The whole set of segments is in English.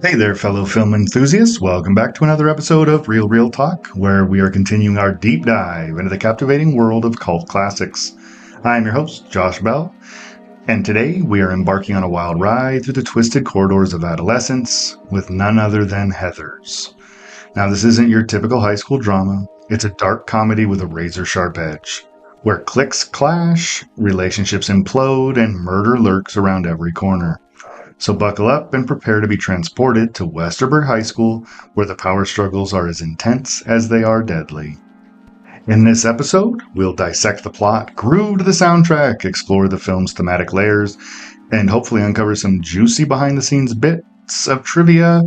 Hey there, fellow film enthusiasts. Welcome back to another episode of Real Talk, where we are continuing our deep dive into the captivating world of cult classics. I'm your host, Josh Bell, and today we are embarking on a wild ride through the twisted corridors of adolescence with none other than Heathers. Now, this isn't your typical high school drama. It's a dark comedy with a razor-sharp edge, where cliques clash, relationships implode, and murder lurks around every corner. So buckle up and prepare to be transported to Westerburg High School, where the power struggles are as intense as they are deadly. In this episode, we'll dissect the plot, groove to the soundtrack, explore the film's thematic layers, and hopefully uncover some juicy behind-the-scenes bits of trivia.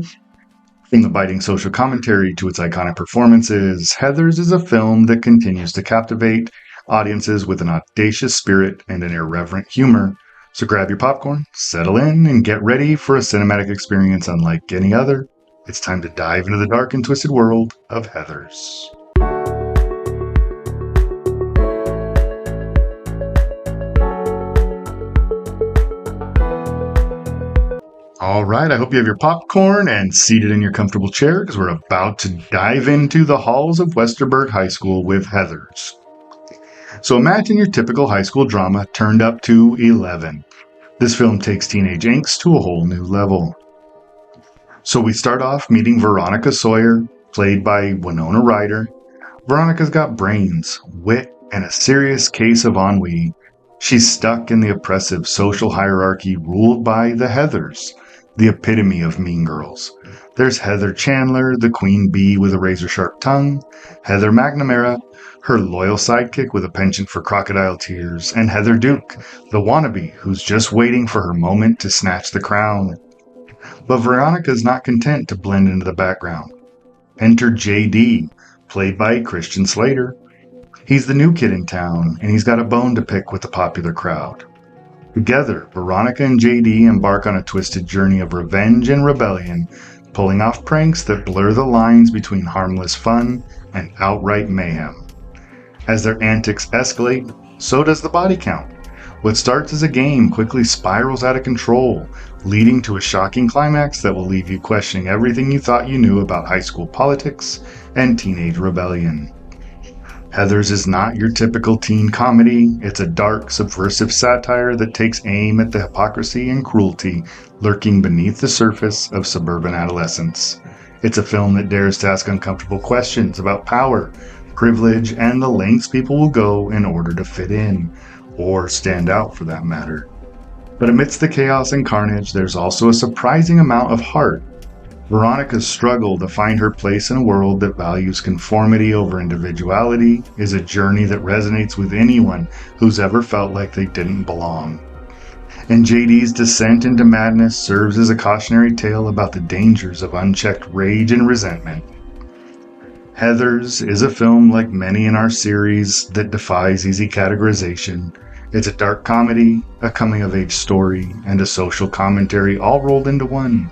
From the biting social commentary to its iconic performances, Heathers is a film that continues to captivate audiences with an audacious spirit and an irreverent humor. So grab your popcorn, settle in, and get ready for a cinematic experience unlike any other. It's time to dive into the dark and twisted world of Heathers. All right, I hope you have your popcorn and seated in your comfortable chair because we're about to dive into the halls of Westerburg High School with Heathers. So imagine your typical high school drama turned up to 11. This film takes teenage angst to a whole new level. So we start off meeting Veronica Sawyer, played by Winona Ryder. Veronica's got brains, wit, and a serious case of ennui. She's stuck in the oppressive social hierarchy ruled by the Heathers, the epitome of mean girls. There's Heather Chandler, the queen bee with a razor-sharp tongue, Heather McNamara, her loyal sidekick with a penchant for crocodile tears, and Heather Duke, the wannabe who's just waiting for her moment to snatch the crown. But Veronica's not content to blend into the background. Enter JD, played by Christian Slater. He's the new kid in town, and he's got a bone to pick with the popular crowd. Together, Veronica and JD embark on a twisted journey of revenge and rebellion, pulling off pranks that blur the lines between harmless fun and outright mayhem. As their antics escalate, so does the body count. What starts as a game quickly spirals out of control, leading to a shocking climax that will leave you questioning everything you thought you knew about high school politics and teenage rebellion. Heathers is not your typical teen comedy. It's a dark, subversive satire that takes aim at the hypocrisy and cruelty lurking beneath the surface of suburban adolescence. It's a film that dares to ask uncomfortable questions about power, privilege, and the lengths people will go in order to fit in, or stand out for that matter. But amidst the chaos and carnage, there's also a surprising amount of heart. Veronica's struggle to find her place in a world that values conformity over individuality is a journey that resonates with anyone who's ever felt like they didn't belong. And JD's descent into madness serves as a cautionary tale about the dangers of unchecked rage and resentment. Heathers is a film like many in our series that defies easy categorization. It's a dark comedy, a coming-of-age story, and a social commentary all rolled into one.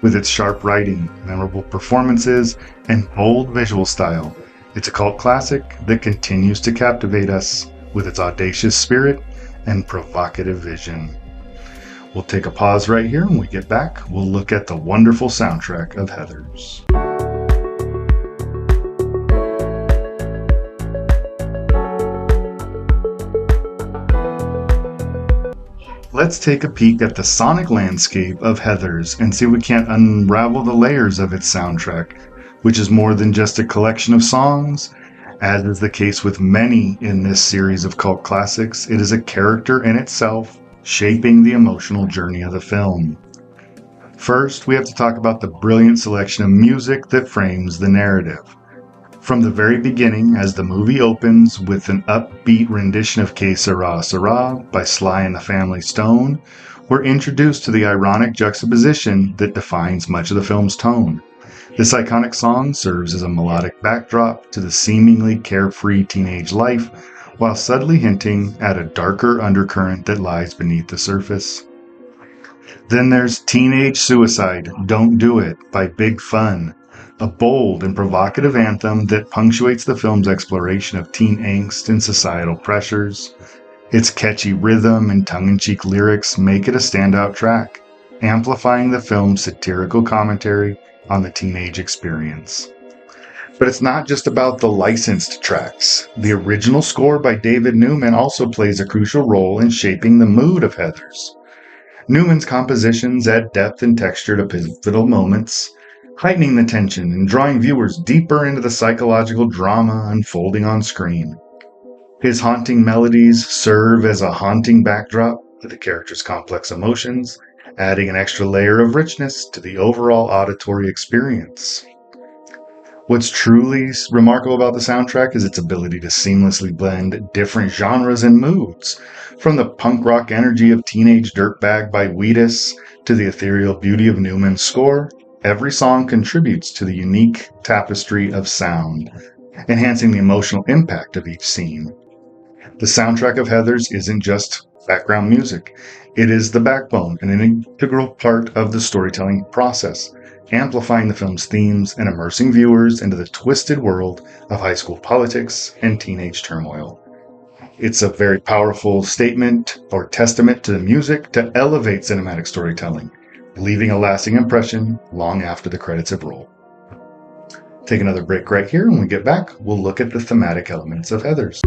With its sharp writing, memorable performances, and bold visual style, it's a cult classic that continues to captivate us with its audacious spirit and provocative vision. We'll take a pause right here. When we get back, we'll look at the wonderful soundtrack of Heathers. Let's take a peek at the sonic landscape of Heathers and see if we can't unravel the layers of its soundtrack, which is more than just a collection of songs. As is the case with many in this series of cult classics, it is a character in itself, shaping the emotional journey of the film. First, we have to talk about the brilliant selection of music that frames the narrative. From the very beginning, as the movie opens with an upbeat rendition of Que Sera Sera by Sly and the Family Stone, we're introduced to the ironic juxtaposition that defines much of the film's tone. This iconic song serves as a melodic backdrop to the seemingly carefree teenage life, while subtly hinting at a darker undercurrent that lies beneath the surface. Then there's Teenage Suicide, Don't Do It by Big Fun, a bold and provocative anthem that punctuates the film's exploration of teen angst and societal pressures. Its catchy rhythm and tongue-in-cheek lyrics make it a standout track. amplifying the film's satirical commentary on the teenage experience. But it's not just about the licensed tracks. The original score by David Newman also plays a crucial role in shaping the mood of Heathers. Newman's compositions add depth and texture to pivotal moments, heightening the tension and drawing viewers deeper into the psychological drama unfolding on screen. His haunting melodies serve as a haunting backdrop to the characters' complex emotions, adding an extra layer of richness to the overall auditory experience. What's truly remarkable about the soundtrack is its ability to seamlessly blend different genres and moods, from the punk rock energy of Teenage Dirtbag by Wheatus to the ethereal beauty of Newman's score. Every song contributes to the unique tapestry of sound, enhancing the emotional impact of each scene. The soundtrack of Heathers isn't just background music. It is the backbone and an integral part of the storytelling process, amplifying the film's themes and immersing viewers into the twisted world of high school politics and teenage turmoil. It's a very powerful statement or testament to the music to elevate cinematic storytelling, leaving a lasting impression long after the credits have rolled. Take another break right here. When we get back, we'll look at the thematic elements of Heathers.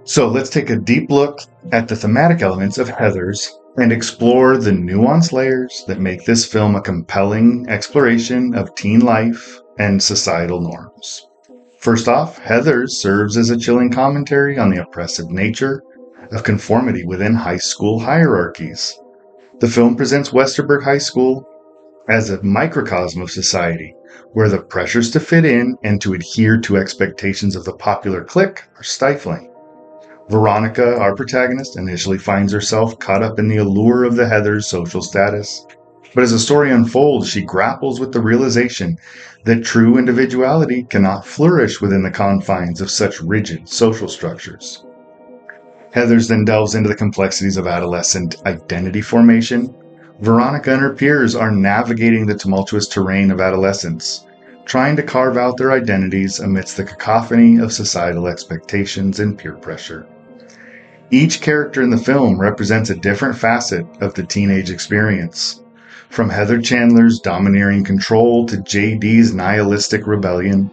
So let's take a deep look at the thematic elements of Heathers and explore the nuanced layers that make this film a compelling exploration of teen life and societal norms. First off, Heathers serves as a chilling commentary on the oppressive nature of conformity within high school hierarchies. The film presents Westerburg High School as a microcosm of society, where the pressures to fit in and to adhere to expectations of the popular clique are stifling. Veronica, our protagonist, initially finds herself caught up in the allure of the Heathers' social status. But as the story unfolds, she grapples with the realization that true individuality cannot flourish within the confines of such rigid social structures. Heathers then delves into the complexities of adolescent identity formation. Veronica and her peers are navigating the tumultuous terrain of adolescence, trying to carve out their identities amidst the cacophony of societal expectations and peer pressure. Each character in the film represents a different facet of the teenage experience, from Heather Chandler's domineering control to JD's nihilistic rebellion.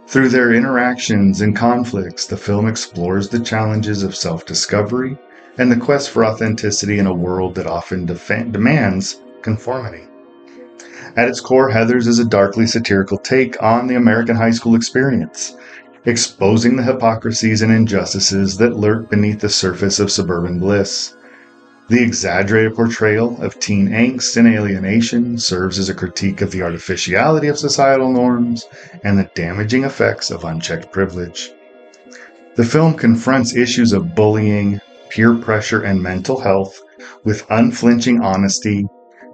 Through their interactions and conflicts, the film explores the challenges of self-discovery and the quest for authenticity in a world that often demands conformity. At its core, Heathers is a darkly satirical take on the American high school experience, exposing the hypocrisies and injustices that lurk beneath the surface of suburban bliss. The exaggerated portrayal of teen angst and alienation serves as a critique of the artificiality of societal norms and the damaging effects of unchecked privilege. The film confronts issues of bullying, peer pressure, and mental health with unflinching honesty,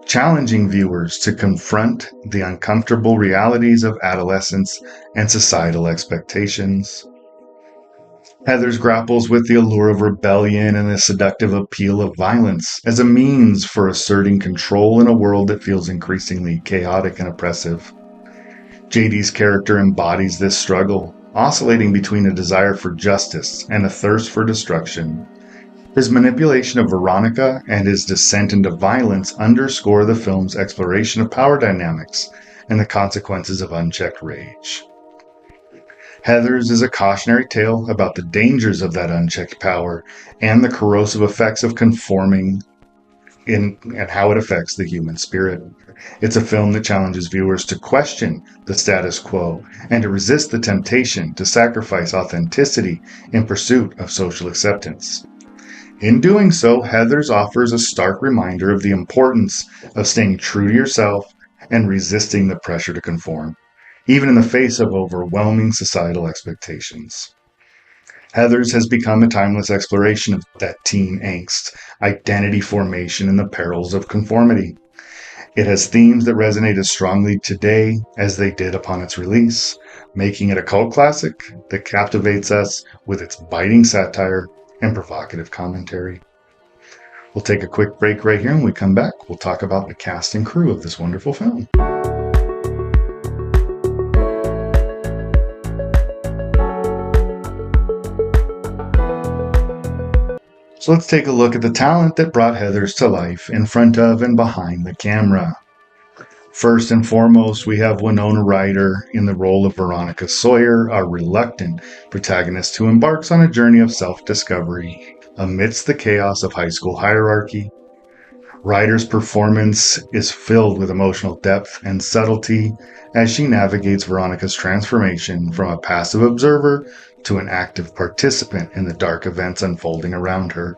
challenging viewers to confront the uncomfortable realities of adolescence and societal expectations. Heathers grapples with the allure of rebellion and the seductive appeal of violence as a means for asserting control in a world that feels increasingly chaotic and oppressive. JD's character embodies this struggle, oscillating between a desire for justice and a thirst for destruction. His manipulation of Veronica and his descent into violence underscore the film's exploration of power dynamics and the consequences of unchecked rage. Heathers is a cautionary tale about the dangers of that unchecked power and the corrosive effects of conforming and how it affects the human spirit. It's a film that challenges viewers to question the status quo and to resist the temptation to sacrifice authenticity in pursuit of social acceptance. In doing so, Heathers offers a stark reminder of the importance of staying true to yourself and resisting the pressure to conform, even in the face of overwhelming societal expectations. Heathers has become a timeless exploration of that teen angst, identity formation, and the perils of conformity. It has themes that resonate as strongly today as they did upon its release, making it a cult classic that captivates us with its biting satire and provocative commentary. We'll take a quick break right here, and when we come back, we'll talk about the cast and crew of this wonderful film. So let's take a look at the talent that brought Heathers to life in front of and behind the camera. First and foremost, we have Winona Ryder in the role of Veronica Sawyer, our reluctant protagonist who embarks on a journey of self-discovery amidst the chaos of high school hierarchy. Ryder's performance is filled with emotional depth and subtlety as she navigates Veronica's transformation from a passive observer to an active participant in the dark events unfolding around her.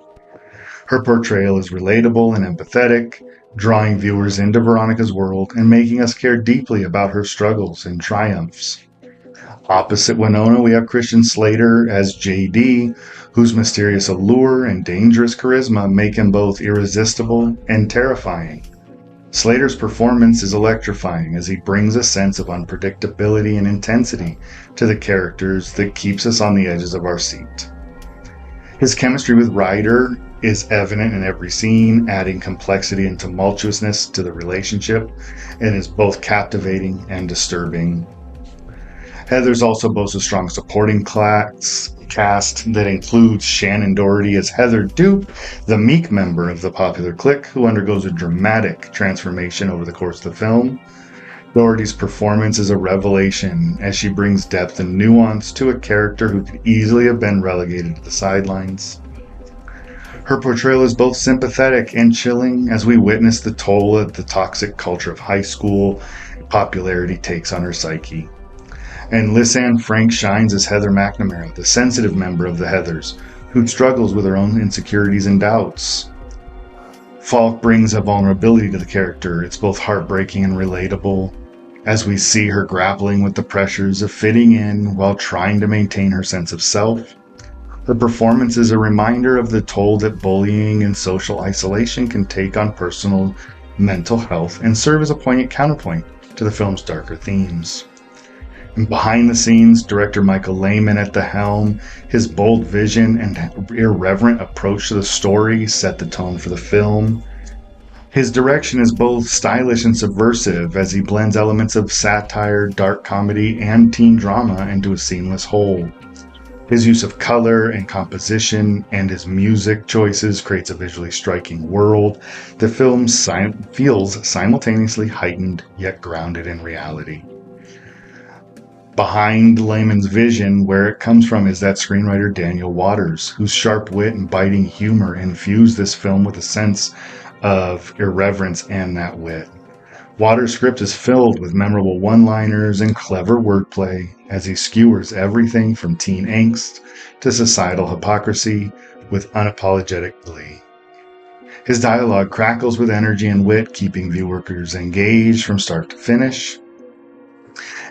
Her portrayal is relatable and empathetic, drawing viewers into Veronica's world and making us care deeply about her struggles and triumphs. Opposite Winona, we have Christian Slater as JD, whose mysterious allure and dangerous charisma make him both irresistible and terrifying. Slater's performance is electrifying as he brings a sense of unpredictability and intensity to the characters that keeps us on the edges of our seat. His chemistry with Ryder is evident in every scene, adding complexity and tumultuousness to the relationship, and is both captivating and disturbing. Heathers also boasts a strong supporting cast that includes Shannon Doherty as Heather Dupe, the meek member of the popular clique who undergoes a dramatic transformation over the course of the film. Doherty's performance is a revelation as she brings depth and nuance to a character who could easily have been relegated to the sidelines. Her portrayal is both sympathetic and chilling as we witness the toll that the toxic culture of high school popularity takes on her psyche. And Lisanne Frank shines as Heather McNamara, the sensitive member of the Heathers, who struggles with her own insecurities and doubts. Falk brings a vulnerability to the character. It's both heartbreaking and relatable, as we see her grappling with the pressures of fitting in while trying to maintain her sense of self. The performance is a reminder of the toll that bullying and social isolation can take on personal mental health and serve as a poignant counterpoint to the film's darker themes. And behind the scenes, director Michael Lehman at the helm, his bold vision and irreverent approach to the story set the tone for the film. His direction is both stylish and subversive as he blends elements of satire, dark comedy, and teen drama into a seamless whole. His use of color and composition and his music choices creates a visually striking world. The film feels simultaneously heightened yet grounded in reality. Behind Lehman's vision, where it comes from, is that screenwriter Daniel Waters, whose sharp wit and biting humor infuse this film with a sense of irreverence and that wit. Waters' script is filled with memorable one-liners and clever wordplay as he skewers everything from teen angst to societal hypocrisy with unapologetic glee. His dialogue crackles with energy and wit, keeping viewers engaged from start to finish.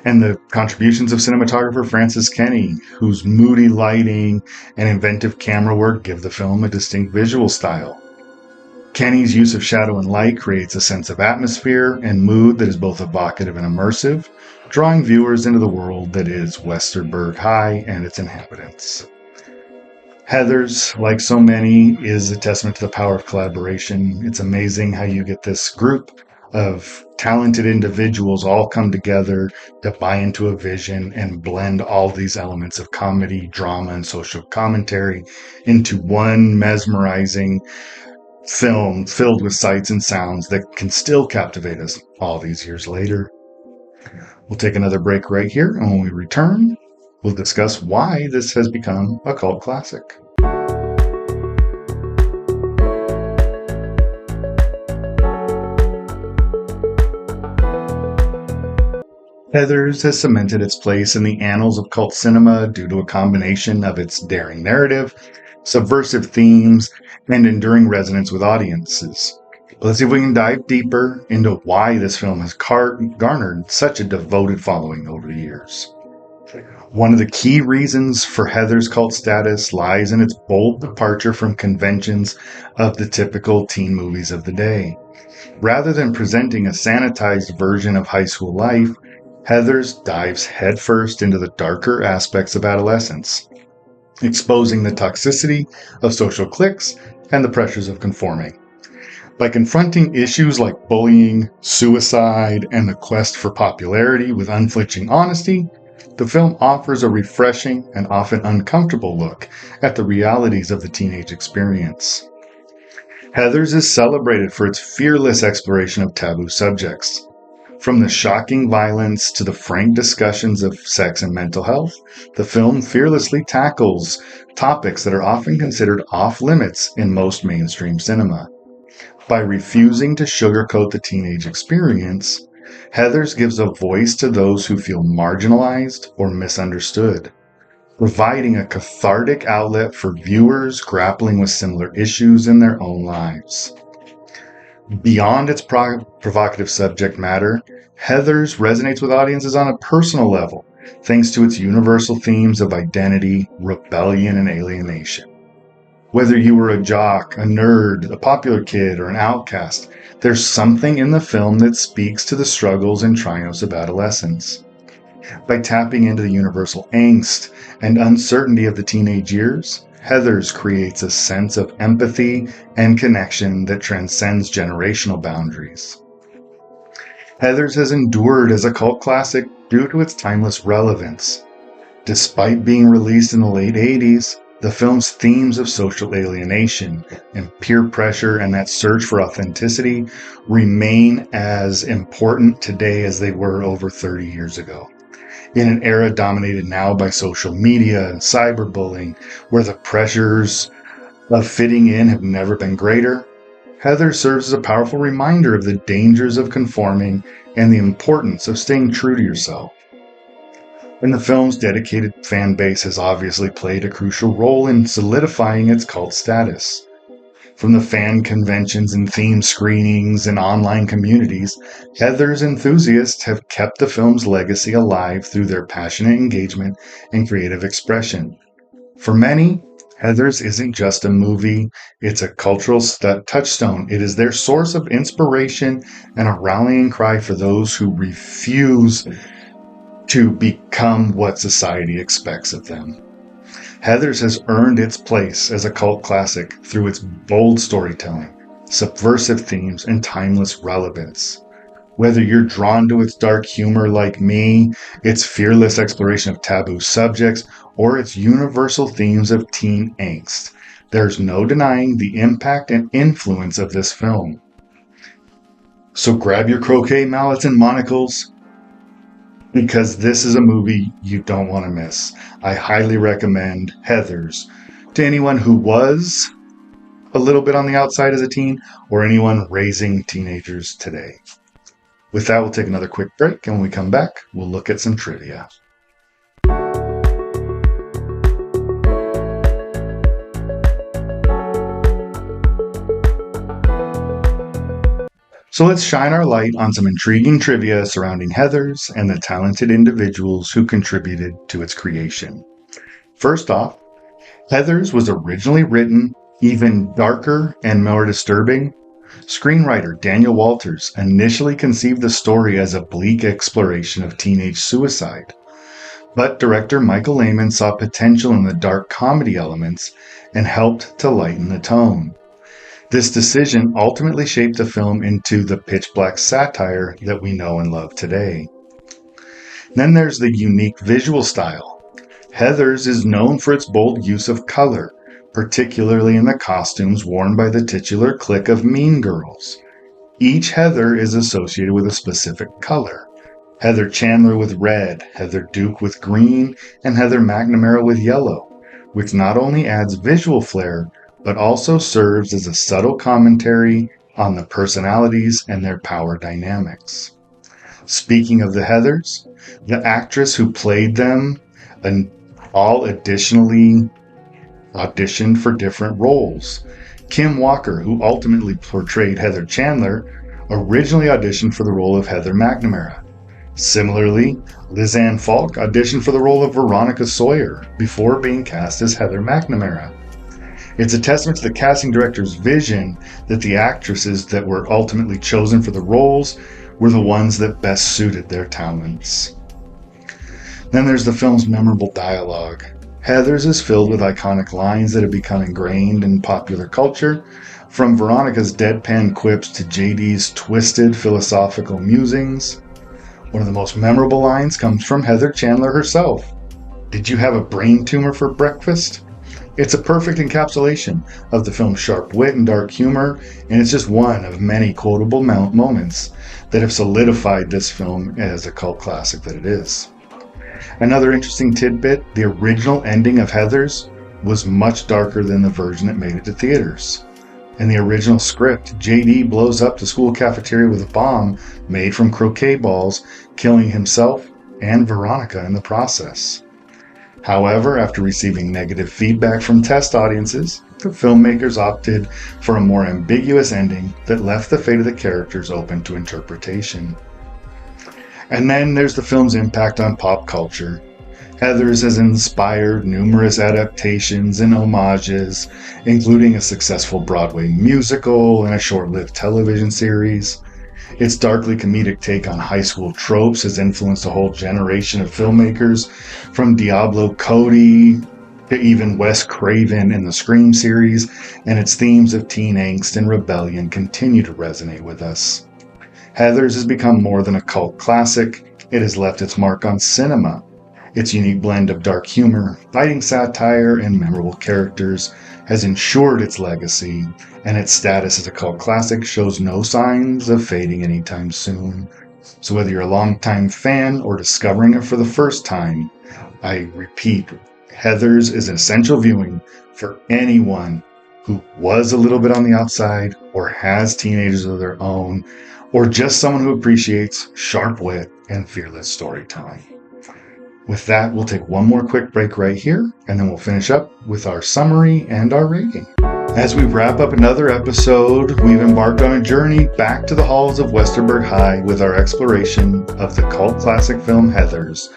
And the contributions of cinematographer Francis Kenny, whose moody lighting and inventive camera work give the film a distinct visual style. Kenny's use of shadow and light creates a sense of atmosphere and mood that is both evocative and immersive, drawing viewers into the world that is Westerburg High and its inhabitants. Heathers, like so many, is a testament to the power of collaboration. It's amazing how you get this group of talented individuals all come together to buy into a vision and blend all these elements of comedy, drama, and social commentary into one mesmerizing film filled with sights and sounds that can still captivate us all these years later. We'll take another break right here, and when we return, we'll discuss why this has become a cult classic. Heathers has cemented its place in the annals of cult cinema due to a combination of its daring narrative, subversive themes, and enduring resonance with audiences. Let's see if we can dive deeper into why this film has garnered such a devoted following over the years. One of the key reasons for Heathers' cult status lies in its bold departure from conventions of the typical teen movies of the day. Rather than presenting a sanitized version of high school life, Heathers dives headfirst into the darker aspects of adolescence, exposing the toxicity of social cliques and the pressures of conforming. By confronting issues like bullying, suicide, and the quest for popularity with unflinching honesty, The film offers a refreshing and often uncomfortable look at the realities of the teenage experience. Heathers is celebrated for its fearless exploration of taboo subjects. From the shocking violence to the frank discussions of sex and mental health, the film fearlessly tackles topics that are often considered off-limits in most mainstream cinema. By refusing to sugarcoat the teenage experience, Heathers gives a voice to those who feel marginalized or misunderstood, providing a cathartic outlet for viewers grappling with similar issues in their own lives. Beyond its provocative subject matter, Heathers resonates with audiences on a personal level, thanks to its universal themes of identity, rebellion, and alienation. Whether you were a jock, a nerd, a popular kid, or an outcast, there's something in the film that speaks to the struggles and triumphs of adolescence. By tapping into the universal angst and uncertainty of the teenage years, Heathers creates a sense of empathy and connection that transcends generational boundaries. Heathers has endured as a cult classic due to its timeless relevance. Despite being released in the late 80s, the film's themes of social alienation and peer pressure and that search for authenticity remain as important today as they were over 30 years ago. In an era dominated now by social media and cyberbullying, where the pressures of fitting in have never been greater, Heathers serves as a powerful reminder of the dangers of conforming and the importance of staying true to yourself. And the film's dedicated fan base has obviously played a crucial role in solidifying its cult status. From the fan conventions and theme screenings and online communities, Heathers enthusiasts have kept the film's legacy alive through their passionate engagement and creative expression. For many, Heathers isn't just a movie, it's a cultural touchstone. It is their source of inspiration and a rallying cry for those who refuse to become what society expects of them. Heathers has earned its place as a cult classic through its bold storytelling, subversive themes, and timeless relevance. Whether you're drawn to its dark humor like me, its fearless exploration of taboo subjects, or its universal themes of teen angst, there's no denying the impact and influence of this film. So grab your croquet mallets and monocles, because this is a movie you don't want to miss. I highly recommend Heathers to anyone who was a little bit on the outside as a teen or anyone raising teenagers today. With that, we'll take another quick break, and when we come back, we'll look at some trivia. So let's shine our light on some intriguing trivia surrounding Heathers and the talented individuals who contributed to its creation. First off, Heathers was originally written even darker and more disturbing. Screenwriter Daniel Walters initially conceived the story as a bleak exploration of teenage suicide, but director Michael Lehman saw potential in the dark comedy elements and helped to lighten the tone. This decision ultimately shaped the film into the pitch-black satire that we know and love today. Then there's the unique visual style. Heathers is known for its bold use of color, particularly in the costumes worn by the titular clique of mean girls. Each Heather is associated with a specific color. Heather Chandler with red, Heather Duke with green, and Heather McNamara with yellow, which not only adds visual flair, but also serves as a subtle commentary on the personalities and their power dynamics. Speaking of the Heathers, the actress who played them all additionally auditioned for different roles. Kim Walker, who ultimately portrayed Heather Chandler, originally auditioned for the role of Heather McNamara. Similarly, Lizanne Falk auditioned for the role of Veronica Sawyer before being cast as Heather McNamara. It's a testament to the casting director's vision that the actresses that were ultimately chosen for the roles were the ones that best suited their talents. Then there's the film's memorable dialogue. Heathers is filled with iconic lines that have become ingrained in popular culture, from Veronica's deadpan quips to JD's twisted philosophical musings. One of the most memorable lines comes from Heather Chandler herself. "Did you have a brain tumor for breakfast?" It's a perfect encapsulation of the film's sharp wit and dark humor, and it's just one of many quotable moments that have solidified this film as a cult classic that it is. Another interesting tidbit, the original ending of Heathers was much darker than the version that made it to theaters. In the original script, JD blows up the school cafeteria with a bomb made from croquet balls, killing himself and Veronica in the process. However, after receiving negative feedback from test audiences, the filmmakers opted for a more ambiguous ending that left the fate of the characters open to interpretation. And then there's the film's impact on pop culture. Heathers has inspired numerous adaptations and homages, including a successful Broadway musical and a short-lived television series. Its darkly comedic take on high school tropes has influenced a whole generation of filmmakers, from Diablo Cody to even Wes Craven in the Scream series, and its themes of teen angst and rebellion continue to resonate with us. Heathers has become more than a cult classic. It has left its mark on cinema. Its unique blend of dark humor, biting satire, and memorable characters has ensured its legacy, and its status as a cult classic shows no signs of fading anytime soon. So whether you're a longtime fan or discovering it for the first time, I repeat, Heathers is an essential viewing for anyone who was a little bit on the outside or has teenagers of their own, or just someone who appreciates sharp wit and fearless storytelling. With that, we'll take one more quick break right here, and then we'll finish up with our summary and our rating. As we wrap up another episode, we've embarked on a journey back to the halls of Westerburg High with our exploration of the cult classic film Heathers.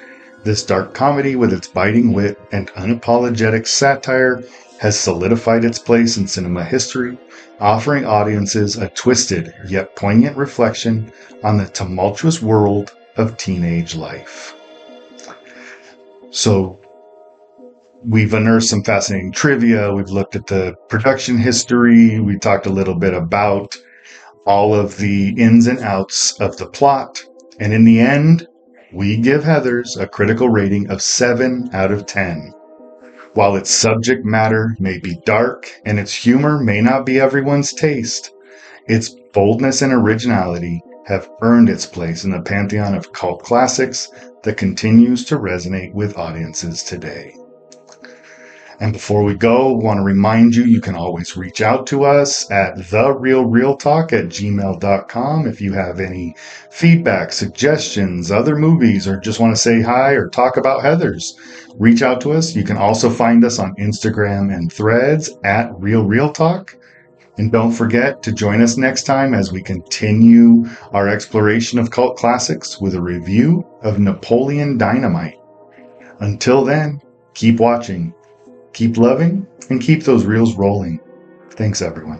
This dark comedy, with its biting wit and unapologetic satire, has solidified its place in cinema history, offering audiences a twisted yet poignant reflection on the tumultuous world of teenage life. So, we've unearthed some fascinating trivia. We've looked at the production history. We talked a little bit about all of the ins and outs of the plot. And in the end, we give Heathers a critical rating of 7 out of 10. While its subject matter may be dark and its humor may not be everyone's taste, its boldness and originality have earned its place in the pantheon of cult classics that continues to resonate with audiences today. And before we go, I want to remind you, you can always reach out to us at therealrealtalk@gmail.com if you have any feedback, suggestions, other movies, or just want to say hi or talk about Heathers. Reach out to us. You can also find us on Instagram and Threads at @realrealtalk. And don't forget to join us next time as we continue our exploration of cult classics with a review of Napoleon Dynamite. Until then, keep watching, keep loving, and keep those reels rolling. Thanks, everyone.